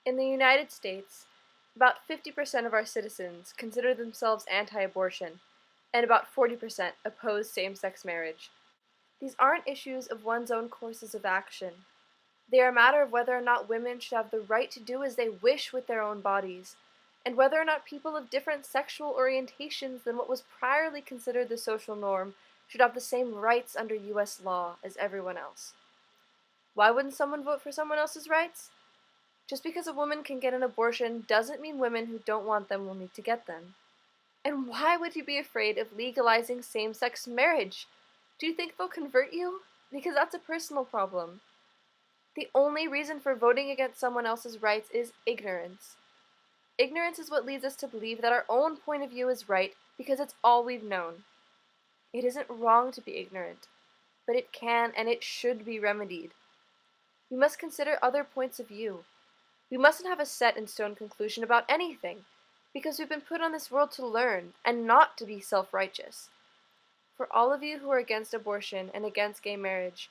In the United States, about 50% of our citizens consider themselves anti-abortion, and about 40% oppose same-sex marriage. These aren't issues of one's own courses of action. They are a matter of whether or not women should have the right to do as they wish with their own bodies, and whether or not people of different sexual orientations than what was priorly considered the social norm should have the same rights under U.S. law as everyone else. Why wouldn't someone vote for someone else's rights? Just because a woman can get an abortion doesn't mean women who don't want them will need to get them. And why would you be afraid of legalizing same-sex marriage? Do you think they'll convert you? Because that's a personal problem. The only reason for voting against someone else's rights is ignorance. Ignorance is what leads us to believe that our own point of view is right because it's all we've known. It isn't wrong to be ignorant, but it can and it should be remedied. We must consider other points of view. We mustn't have a set-in-stone conclusion about anything, because we've been put on this world to learn and not to be self-righteous. For all of you who are against abortion and against gay marriage,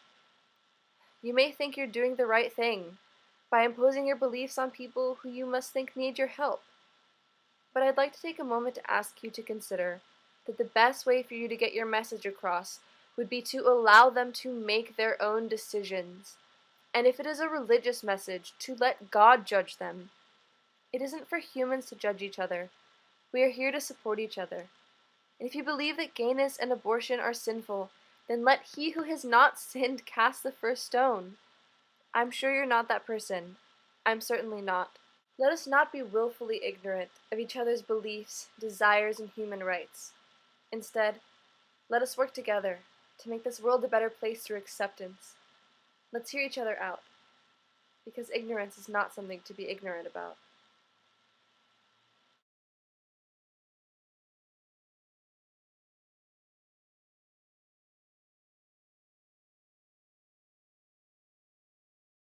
you may think you're doing the right thing by imposing your beliefs on people who you must think need your help. But I'd like to take a moment to ask you to consider that the best way for you to get your message across would be to allow them to make their own decisions. And if it is a religious message, to let God judge them. It isn't for humans to judge each other. We are here to support each other. And if you believe that gayness and abortion are sinful, then let he who has not sinned cast the first stone. I'm sure you're not that person. I'm certainly not. Let us not be willfully ignorant of each other's beliefs, desires, and human rights. Instead, let us work together to make this world a better place through acceptance. Let's hear each other out, because ignorance is not something to be ignorant about.